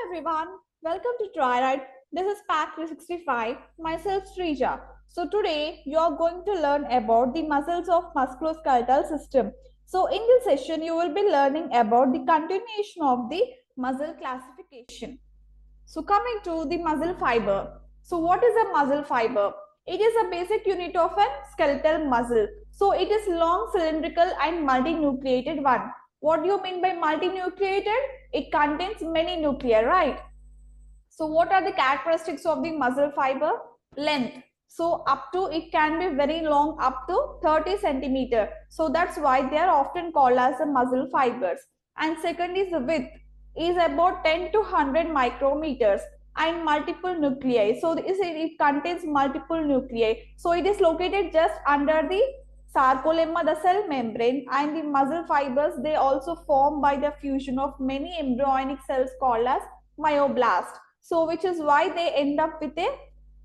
everyone, welcome to Twilight. This is Pack 365, myself Srija. So today you are going to learn about the muscles of musculoskeletal system. So in this session you will be learning about the continuation of the muscle classification. So coming to the muscle fiber. So what is a muscle fiber? It is a basic unit of a skeletal muscle. So it is long, cylindrical and multinucleated one. What do you mean by multinucleated? It contains many nuclei, right? So what are the characteristics of the muscle fiber? Length. So up to, it can be very long, up to 30 centimeter. So that's why they are often called as the muscle fibers. And second is the width, is about 10 to 100 micrometers and multiple nuclei. So it contains multiple nuclei. So it is located just under the sarcolemma, the cell membrane, and the muscle fibers, they also form by the fusion of many embryonic cells called as myoblast. So which is why they end up with a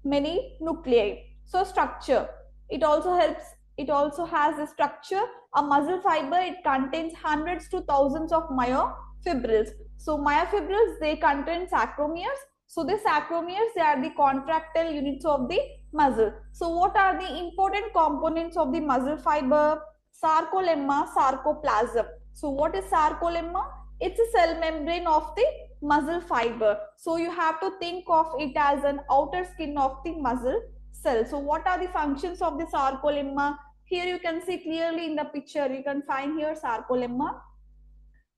many nuclei. So structure, it also helps, it also has a structure. A muscle fiber, it contains hundreds to thousands of myofibrils. So myofibrils, they contain sarcomeres. So the sarcomeres, they are the contractile units of the muscle. So what are the important components of the muscle fiber? Sarcolemma, sarcoplasm. So what is sarcolemma? It's a cell membrane of the muscle fiber. So you have to think of it as an outer skin of the muscle cell. So what are the functions of the sarcolemma? Here you can see clearly in the picture, you can find here sarcolemma.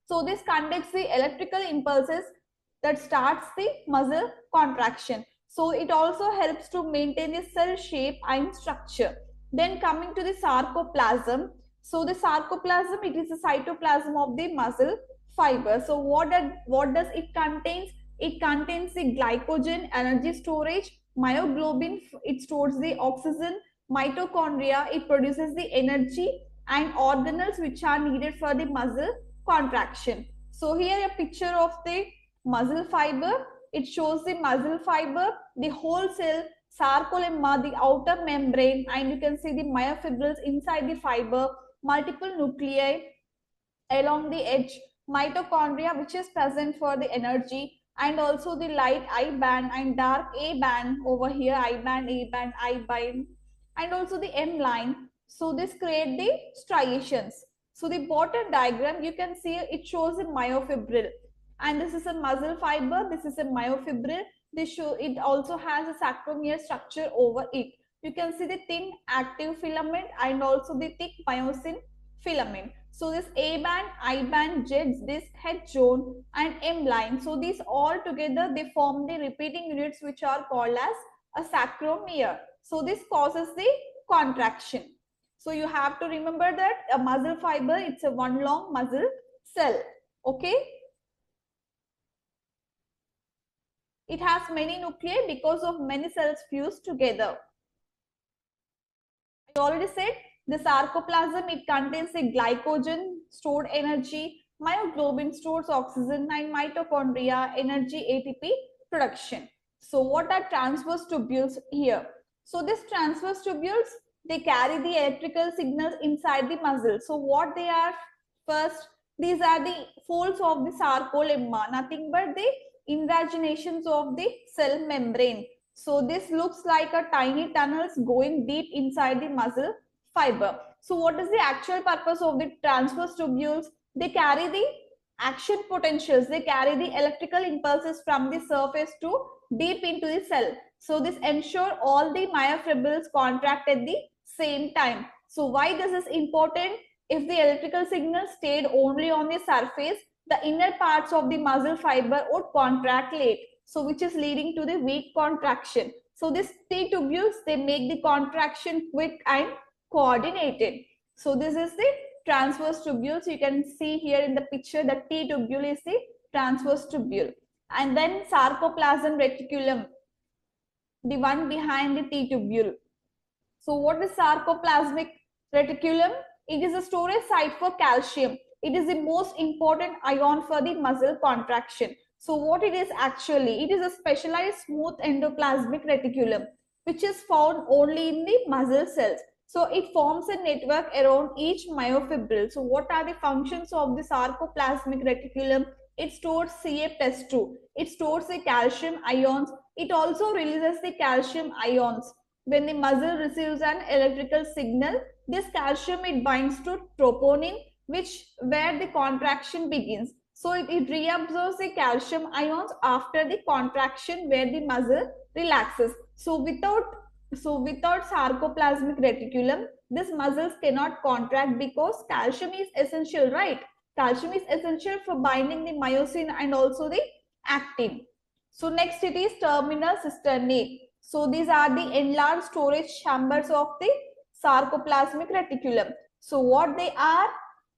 So this conducts the electrical impulses that starts the muscle contraction. So it also helps to maintain the cell shape and structure. Then coming to the sarcoplasm. So the sarcoplasm, it is the cytoplasm of the muscle fiber. So what does it contains? It contains the glycogen, energy storage, myoglobin, it stores the oxygen, mitochondria, it produces the energy, and organelles which are needed for the muscle contraction. So here a picture of the muscle fiber. It shows the muscle fiber, the whole cell, sarcolemma, the outer membrane, and you can see the myofibrils inside the fiber, multiple nuclei along the edge, mitochondria which is present for the energy, and also the light I band and dark A band over here, I band, A band, I band, and also the M line. So this create the striations. So the bottom diagram, you can see it shows a myofibril, and this is a muscle fiber, this is a myofibril. It also has a sarcomere structure over it. You can see the thin active filament and also the thick myosin filament. So this A band, I band, Z disc, H zone, and M line. So these all together, they form the repeating units which are called as a sarcomere. So this causes the contraction. So you have to remember that a muscle fiber, it's a one long muscle cell. Okay. It has many nuclei because of many cells fused together. I already said the sarcoplasm, it contains the glycogen, stored energy, myoglobin stores oxygen, and mitochondria, energy, ATP production. So what are transverse tubules here? So these transverse tubules, they carry the electrical signals inside the muscle. So what they are? First, these are the folds of the sarcolemma, nothing but the invaginations of the cell membrane. So this looks like a tiny tunnels going deep inside the muscle fiber. So what is the actual purpose of the transverse tubules? They carry the action potentials, they carry the electrical impulses from the surface to deep into the cell. So this ensure all the myofibrils contract at the same time. So why this is important? If the electrical signal stayed only on the surface, the inner parts of the muscle fiber would contract late, so which is leading to the weak contraction. So these T tubules, they make the contraction quick and coordinated. So this is the transverse tubules. You can see here in the picture, the T tubule is the transverse tubule. And then sarcoplasm reticulum, the one behind the T tubule. So what is sarcoplasmic reticulum? It is a storage site for calcium. It is the most important ion for the muscle contraction. So what it is actually? It is a specialized smooth endoplasmic reticulum which is found only in the muscle cells. So it forms a network around each myofibril. So what are the functions of the sarcoplasmic reticulum? It stores CF2. It stores the calcium ions. It also releases the calcium ions. When the muscle receives an electrical signal, this calcium it binds to troponin, which where the contraction begins. So it reabsorbs the calcium ions after the contraction where the muscle relaxes. So without sarcoplasmic reticulum, these muscles cannot contract because calcium is essential, right? Calcium is essential for binding the myosin and also the actin. So next it is terminal cisternae. So these are the enlarged storage chambers of the sarcoplasmic reticulum. So what they are?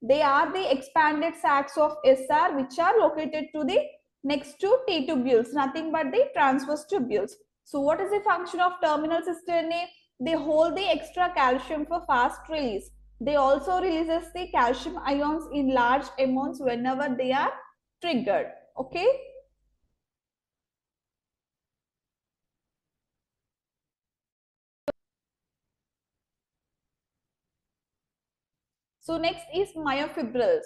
They are the expanded sacs of SR which are located to the next to T tubules, nothing but the transverse tubules. So what is the function of terminal cisternae? They hold the extra calcium for fast release. They also releases the calcium ions in large amounts whenever they are triggered. Okay. So next is myofibrils.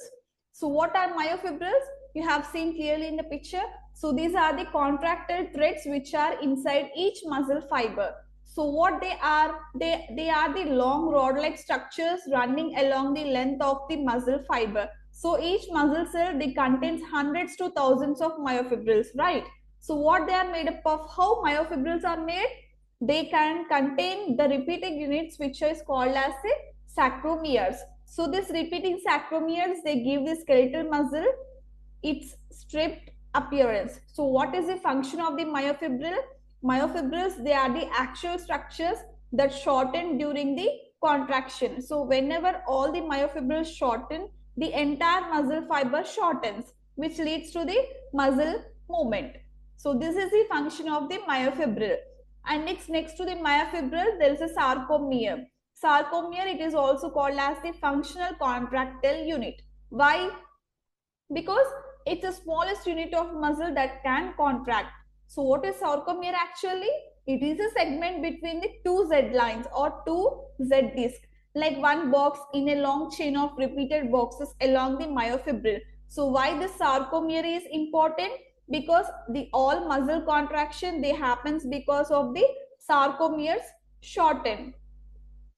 So what are myofibrils? You have seen clearly in the picture. So these are the contracted threads which are inside each muscle fiber. So what they are the long rod-like structures running along the length of the muscle fiber. So each muscle cell they contains hundreds to thousands of myofibrils, right? So what they are made up of, how myofibrils are made? They can contain the repeating units which is called as the sarcomeres. So this repeating sarcomeres, they give the skeletal muscle its stripped appearance. So what is the function of the myofibril? Myofibrils, they are the actual structures that shorten during the contraction. So whenever all the myofibrils shorten, the entire muscle fiber shortens, which leads to the muscle movement. So this is the function of the myofibril. And next to the myofibril, there is a sarcomere. Sarcomere, it is also called as the functional contractile unit. Why? Because it's the smallest unit of muscle that can contract. So what is sarcomere actually? It is a segment between the two Z lines or two Z discs, like one box in a long chain of repeated boxes along the myofibril. So why the sarcomere is important? Because the all muscle contraction they happens because of the sarcomeres shorten.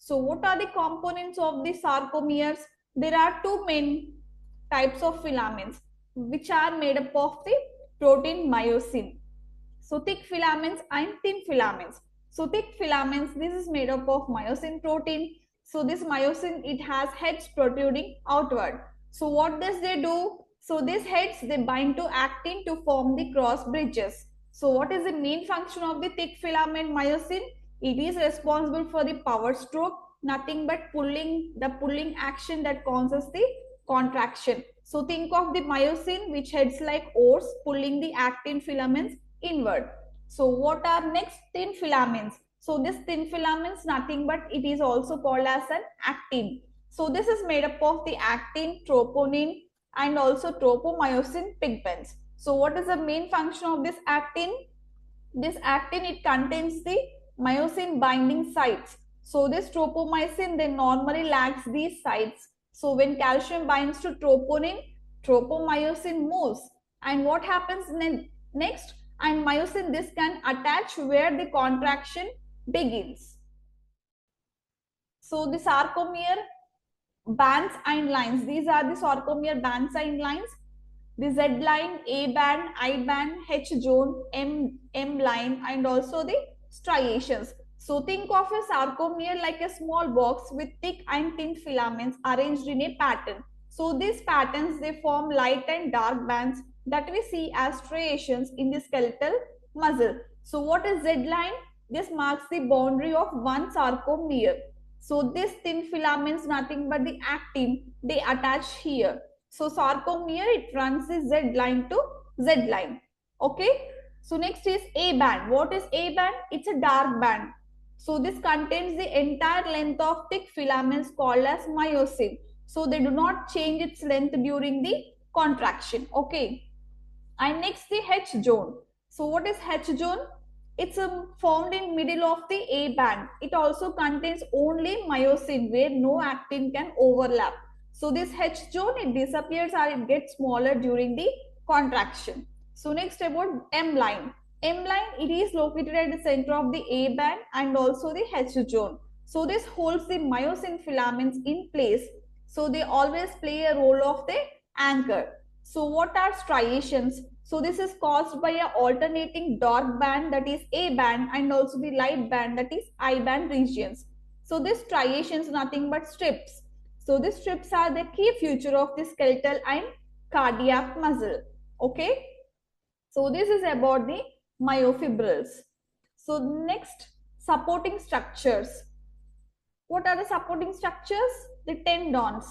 So what are the components of the sarcomeres? There are two main types of filaments which are made up of the protein myosin. So thick filaments and thin filaments. So thick filaments, this is made up of myosin protein. So this myosin, it has heads protruding outward. So what does they do? So these heads, they bind to actin to form the cross bridges. So what is the main function of the thick filament myosin? It is responsible for the power stroke, nothing but the pulling action that causes the contraction. So think of the myosin which heads like oars pulling the actin filaments inward. So what are next? Thin filaments. So this thin filaments nothing but it is also called as an actin. So this is made up of the actin, troponin and also tropomyosin pigments. So what is the main function of this actin? This actin, it contains the myosin binding sites. So this tropomyosin, they normally lacks these sites. So when calcium binds to troponin, tropomyosin moves. And what happens next? And myosin, this can attach where the contraction begins. So the sarcomere bands and lines, these are the sarcomere bands and lines. The Z line, A band, I band, H zone, M line, and also the striations. So think of a sarcomere like a small box with thick and thin filaments arranged in a pattern. So these patterns, they form light and dark bands that we see as striations in the skeletal muscle. So what is Z line? This marks the boundary of one sarcomere. So this thin filaments, nothing but the actin, they attach here. So sarcomere, it runs the Z line to Z line. Okay. So next is A band. What is A band? It's a dark band. So this contains the entire length of thick filaments called as myosin. So they do not change its length during the contraction. Okay. And next the H zone. So what is H zone? It's found in middle of the A band. It also contains only myosin where no actin can overlap. So this H zone, it disappears or it gets smaller during the contraction. So next about M line. M line, it is located at the center of the A band and also the H zone. So this holds the myosin filaments in place. So they always play a role of the anchor. So what are striations? So this is caused by a alternating dark band, that is A band, and also the light band, that is I band regions. So this striations nothing but strips. So these strips are the key feature of the skeletal and cardiac muscle. Okay. So this is about the myofibrils. So next, supporting structures. What are the supporting structures? The tendons.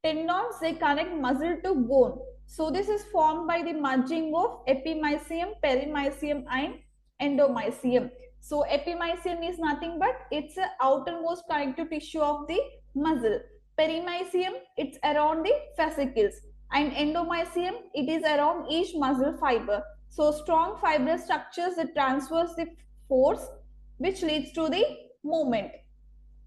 Tendons, they connect muscle to bone. So this is formed by the merging of epimysium, perimysium and endomysium. So epimysium is nothing but it's the outermost connective tissue of the muscle. Perimysium, it's around the fascicles, and endomysium, it is around each muscle fiber. So strong fibrous structures that transfers the force which leads to the movement.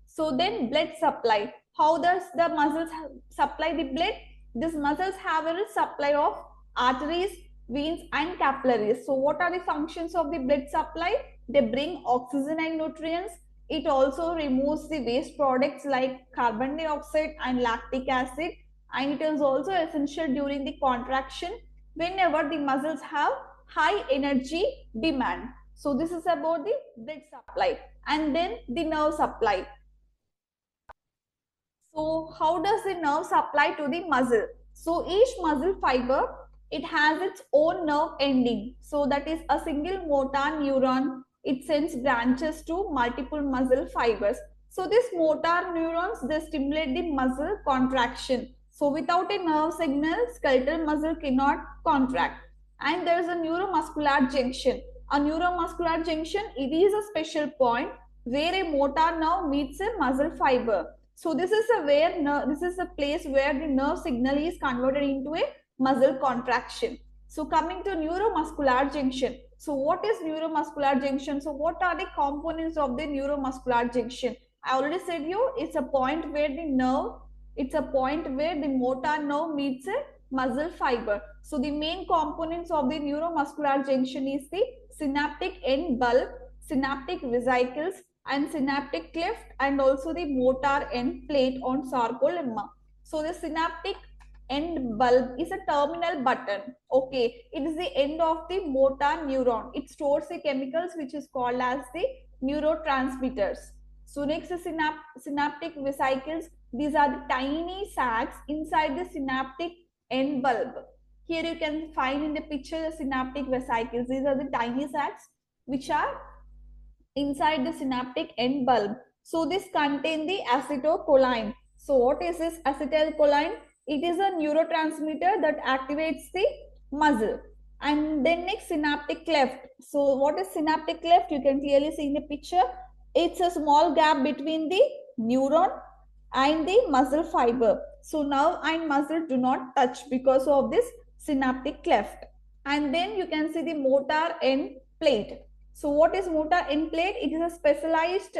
So then blood supply. How does the muscles supply the blood? These muscles have a supply of arteries, veins and capillaries. So what are the functions of the blood supply? They bring oxygen and nutrients. It also removes the waste products like carbon dioxide and lactic acid, and it is also essential during the contraction whenever the muscles have high energy demand. So this is about the blood supply. And then the nerve supply. So how does the nerve supply to the muscle? So each muscle fiber, it has its own nerve ending. So that is a single motor neuron. It sends branches to multiple muscle fibers. So these motor neurons, they stimulate the muscle contraction. So without a nerve signal, skeletal muscle cannot contract. And there is a neuromuscular junction. A neuromuscular junction, it is a special point where a motor nerve meets a muscle fiber. So this is a place where the nerve signal is converted into a muscle contraction. So coming to neuromuscular junction. So what is neuromuscular junction? So what are the components of the neuromuscular junction? I already said you, it's a point where the motor nerve meets a muscle fiber. So the main components of the neuromuscular junction is the synaptic end bulb, synaptic vesicles, and synaptic cleft, and also the motor end plate on sarcolemma. So the synaptic end bulb is a terminal button. Okay, it is the end of the motor neuron. It stores the chemicals which is called as the neurotransmitters. So next is synaptic vesicles. These are the tiny sacs inside the synaptic end bulb. Here you can find in the picture the synaptic vesicles. These are the tiny sacs which are inside the synaptic end bulb. So this contain the acetylcholine. So what is this acetylcholine? It is a neurotransmitter that activates the muscle. And then next, synaptic cleft. So what is synaptic cleft? You can clearly see in the picture. It's a small gap between the neuron and the muscle fiber. So nerve and muscle do not touch because of this synaptic cleft. And then you can see the motor end plate. So what is motor end plate? It is a specialized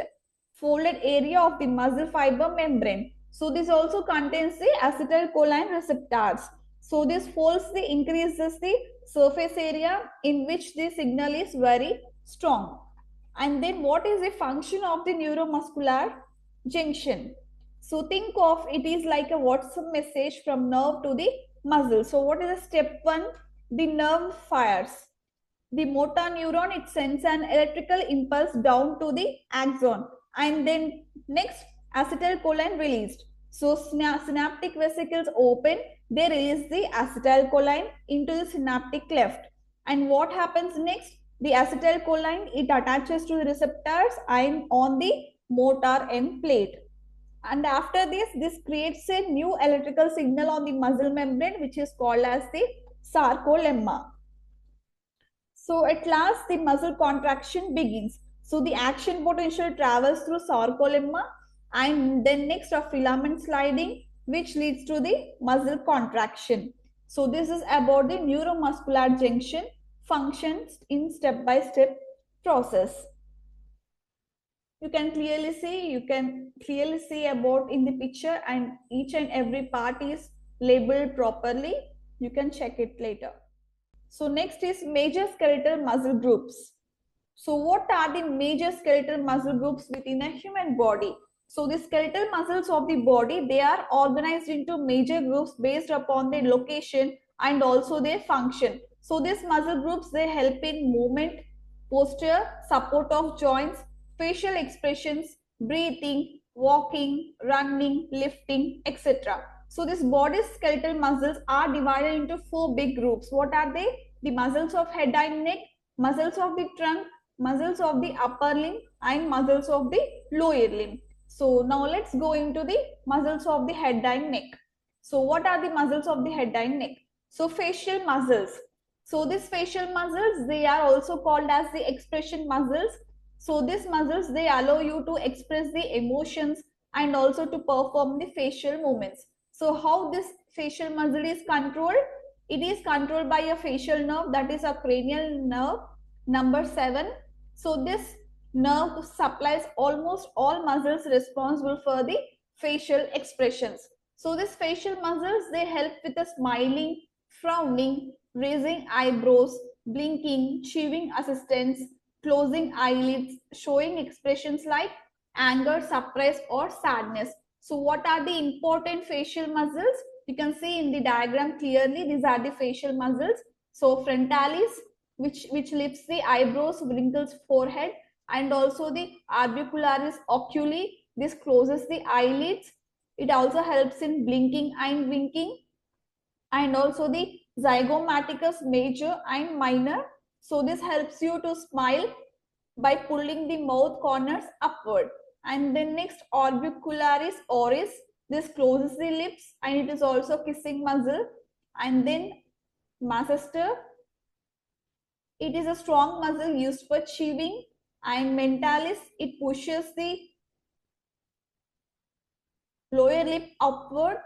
folded area of the muscle fiber membrane. So this also contains the acetylcholine receptors. So this increases the surface area in which the signal is very strong. And then what is the function of the neuromuscular junction? So think of it is like a WhatsApp message from nerve to the muscle. So what is the step one? The nerve fires. The motor neuron, it sends an electrical impulse down to the axon, and then next acetylcholine released. So synaptic vesicles open, they release the acetylcholine into the synaptic cleft. And what happens next? The acetylcholine, it attaches to the receptors and on the motor end plate. And after this creates a new electrical signal on the muscle membrane, which is called as the sarcolemma. So at last the muscle contraction begins. So the action potential travels through sarcolemma, and then next a filament sliding, which leads to the muscle contraction. So this is about the neuromuscular junction functions in step-by-step process. You can clearly see about in the picture, and each and every part is labeled properly. You can check it later. So next is major skeletal muscle groups. So what are the major skeletal muscle groups within a human body? So the skeletal muscles of the body, they are organized into major groups based upon their location and also their function. So these muscle groups, they help in movement, posture, support of joints, facial expressions, breathing, walking, running, lifting, etc. So this body skeletal muscles are divided into four big groups. What are they? The muscles of head and neck, muscles of the trunk, muscles of the upper limb and muscles of the lower limb. So now let's go into the muscles of the head and neck. So what are the muscles of the head and neck? So facial muscles. So these facial muscles, they are also called as the expression muscles. So these muscles, they allow you to express the emotions and also to perform the facial movements. So how this facial muscle is controlled? It is controlled by a facial nerve, that is a cranial nerve number 7. So this nerve supplies almost all muscles responsible for the facial expressions. So these facial muscles, they help with the smiling, frowning, raising eyebrows, blinking, chewing assistance, closing eyelids, showing expressions like anger, surprise or sadness. So what are the important facial muscles? You can see in the diagram clearly, these are the facial muscles. So frontalis, which lifts the eyebrows, wrinkles forehead, and also the orbicularis oculi, this closes the eyelids. It also helps in blinking and winking. And also the zygomaticus major and minor. So this helps you to smile by pulling the mouth corners upward. And then next, orbicularis oris, this closes the lips and it is also kissing muscle. And then masseter, it is a strong muscle used for chewing. And mentalis, it pushes the lower lip upward.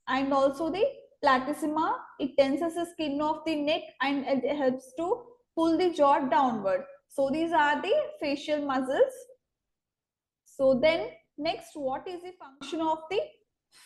And also the platysma, it tenses the skin of the neck and it helps to pull the jaw downward. So these are the facial muscles. So then next, what is the function of the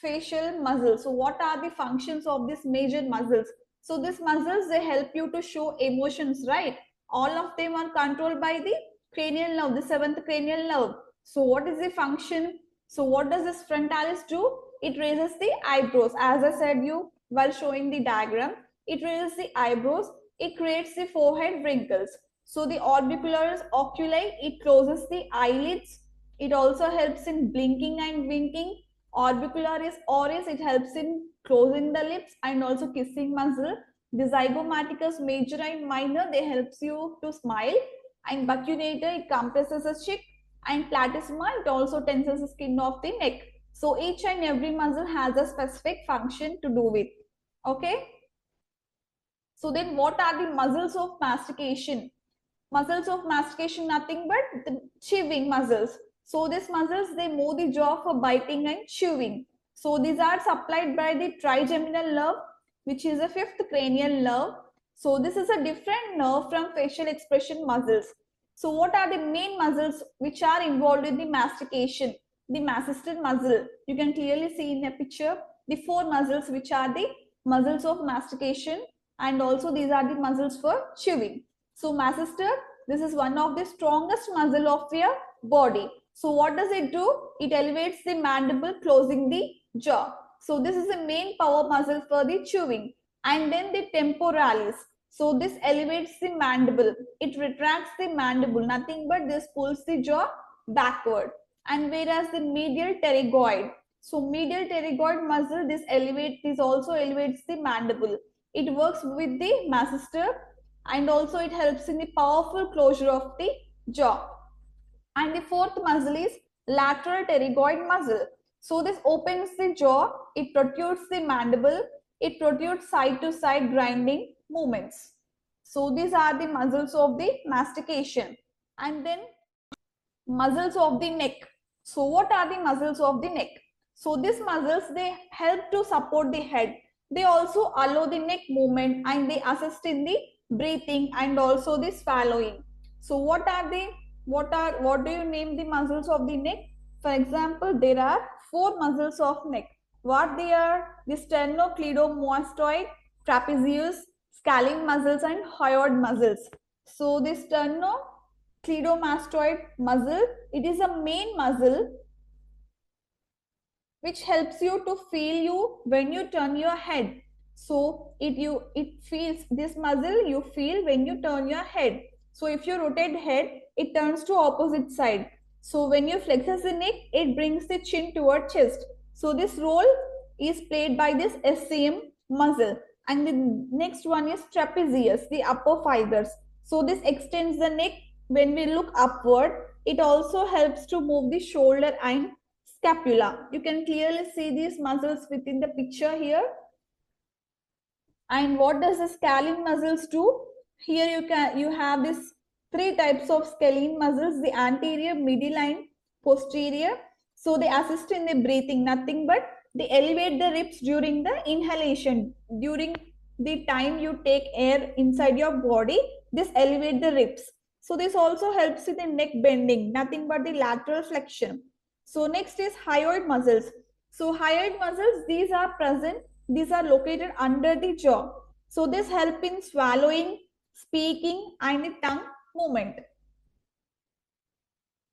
facial muscles? So what are the functions of these major muscles? So these muscles, they help you to show emotions, right? All of them are controlled by the cranial nerve, the seventh cranial nerve. So what is the function? So what does this frontalis do? It raises the eyebrows. As I said you while showing the diagram, it raises the eyebrows. It creates the forehead wrinkles. So the orbicularis oculi, it closes the eyelids. It also helps in blinking and winking. Orbicularis oris, it helps in closing the lips and also kissing muscle. The zygomaticus major and minor, they helps you to smile. And buccinator, it compresses the cheek. And platysma, it also tenses the skin of the neck. So each and every muscle has a specific function to do with. Okay. So then what are the muscles of mastication? Muscles of mastication, nothing but the chewing muscles. So these muscles, they move the jaw for biting and chewing. So these are supplied by the trigeminal nerve, which is a fifth cranial nerve. So this is a different nerve from facial expression muscles. So what are the main muscles which are involved in the mastication? The masseter muscle. You can clearly see in a picture the four muscles which are the muscles of mastication, and also these are the muscles for chewing. So masseter, this is one of the strongest muscle of your body. So what does it do? It elevates the mandible, closing the jaw. So this is the main power muscle for the chewing. And then the temporalis. So this elevates the mandible. It retracts the mandible. Nothing but this pulls the jaw backward. And whereas the medial pterygoid. So medial pterygoid muscle, this also elevates the mandible. It works with the masseter and also it helps in the powerful closure of the jaw. And the fourth muscle is lateral pterygoid muscle. So this opens the jaw, it protrudes the mandible, it protrudes side to side grinding movements. So these are the muscles of the mastication. And then muscles of the neck. So what are the muscles of the neck? So these muscles, they help to support the head. They also allow the neck movement and they assist in the breathing and also the swallowing. So what are they? What do you name the muscles of the neck? For example, there are four muscles of neck. What they are? The sternocleidomastoid, trapezius, scalene muscles, and hyoid muscles. So this sternocleidomastoid muscle, it is a main muscle which helps you to feel you when you turn your head. So it feels, this muscle you feel when you turn your head. So if you rotate head, it turns to opposite side. So when you flexes the neck, it brings the chin toward chest. So this role is played by this SCM muscle. And the next one is trapezius, the upper fibers. So this extends the neck. When we look upward, it also helps to move the shoulder and scapula. You can clearly see these muscles within the picture here. And what does the scalene muscles do? Here you have this three types of scalene muscles: the anterior, middle, and posterior. So they assist in the breathing, nothing but they elevate the ribs during the inhalation. During the time you take air inside your body, this elevate the ribs. So this also helps with the neck bending, nothing but the lateral flexion. So next is hyoid muscles. So hyoid muscles, these are located under the jaw. So this help in swallowing, speaking, and the tongue movement.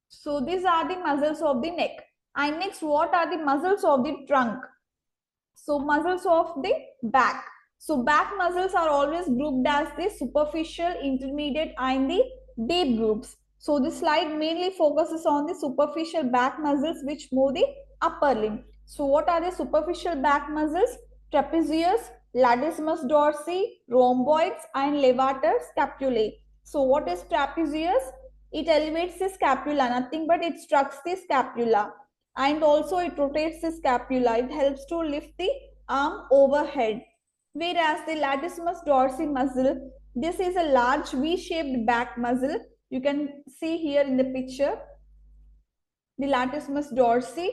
So these are the muscles of the neck. And next, what are the muscles of the trunk? So muscles of the back. So back muscles are always grouped as the superficial, intermediate, and the deep groups. So this slide mainly focuses on the superficial back muscles which move the upper limb. So what are the superficial back muscles? Trapezius, latissimus dorsi, rhomboids, and levator scapulae. So what is trapezius? It elevates the scapula, nothing but it structs the scapula, and also it rotates the scapula. It helps to lift the arm overhead. Whereas the latissimus dorsi muscle, this is a large V-shaped back muscle. You can see here in the picture the latissimus dorsi.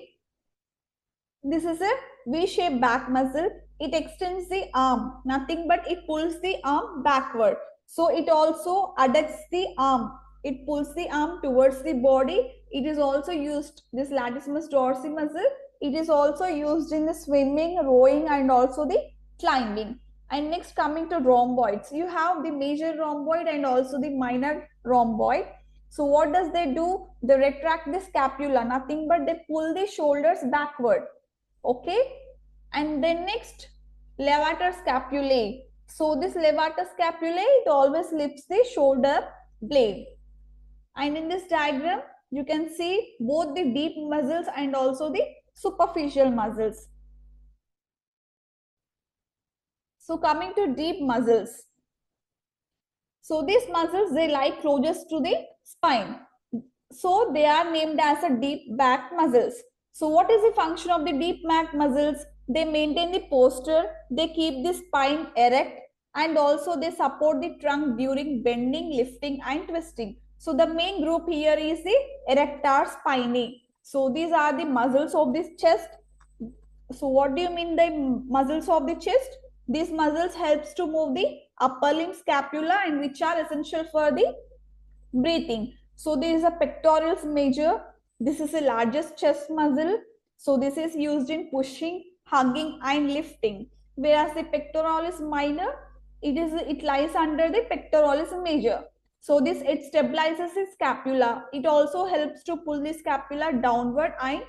This is a V-shaped back muscle. It extends the arm, nothing but it pulls the arm backward. So it also adducts the arm. It pulls the arm towards the body. It is also used, this latissimus dorsi muscle, it is also used in the swimming, rowing, and also the climbing. And next, coming to rhomboids, you have the major rhomboid and also the minor rhomboid. So what does they do? They retract the scapula, nothing but they pull the shoulders backward. Okay. And then next, levator scapulae. So this levator scapulae, it always lifts the shoulder blade. And in this diagram, you can see both the deep muscles and also the superficial muscles. So coming to deep muscles. So these muscles, they lie closest to the spine. So they are named as a deep back muscles. So what is the function of the deep back muscles? They maintain the posture, they keep the spine erect, and also they support the trunk during bending, lifting, and twisting. So the main group here is the erector spinae. So these are the muscles of this chest. So what do you mean the muscles of the chest? These muscles helps to move the upper limb, scapula, and which are essential for the breathing. So there is a pectoralis major. This is the largest chest muscle. So this is used in pushing, hugging, and lifting. Whereas the pectoralis minor, it lies under the pectoralis major. So this, it stabilizes the scapula. It also helps to pull the scapula downward and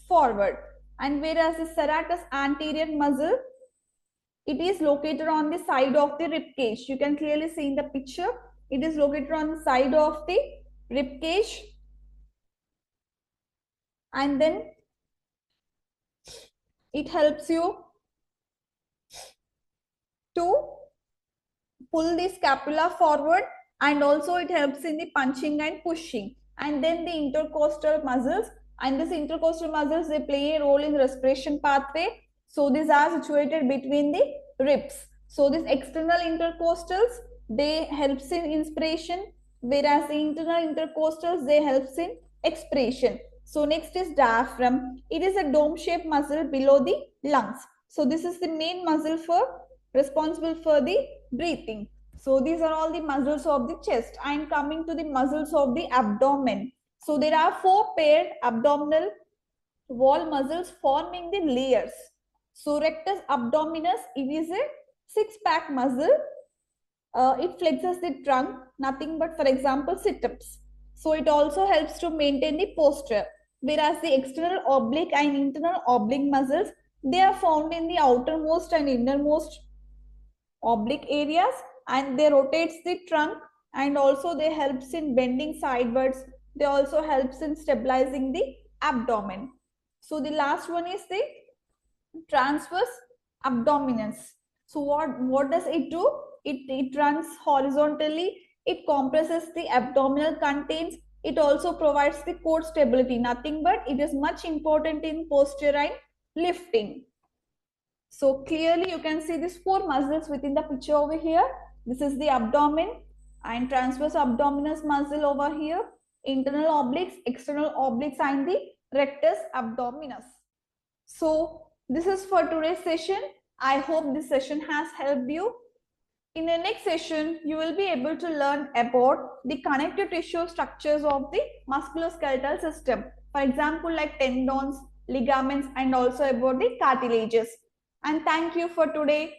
forward. And whereas the serratus anterior muscle, it is located on the side of the rib cage. You can clearly see in the picture. It is located on the side of the rib cage. And then it helps you to pull the scapula forward, and also it helps in the punching and pushing. And then the intercostal muscles, and these intercostal muscles, they play a role in respiration pathway. So these are situated between the ribs. So these external intercostals, they helps in inspiration, whereas the internal intercostals, they helps in expiration. So next is diaphragm. It is a dome shaped muscle below the lungs. So this is the main muscle for responsible for the breathing. So these are all the muscles of the chest. And coming to the muscles of the abdomen. So there are four paired abdominal wall muscles forming the layers. So rectus abdominis, it is a Six-pack muscle, it flexes the trunk, nothing but, for example, sit-ups. So it also helps to maintain the posture. Whereas the external oblique and internal oblique muscles, they are found in the outermost and innermost oblique areas, and they rotates the trunk, and also they helps in bending sidewards. They also helps in stabilizing the abdomen. So the last one is the transverse abdominis. So what does it do? It runs horizontally. It compresses the abdominal contents. It also provides the core stability, nothing but it is much important in posture and lifting. So clearly you can see these four muscles within the picture over here. This is the abdomen and transverse abdominis muscle over here, internal obliques, external obliques, and the rectus abdominis. So this is for today's session. I hope this session has helped you. In the next session, you will be able to learn about the connective tissue structures of the musculoskeletal system. For example, like tendons, ligaments, and also about the cartilages. And thank you for today.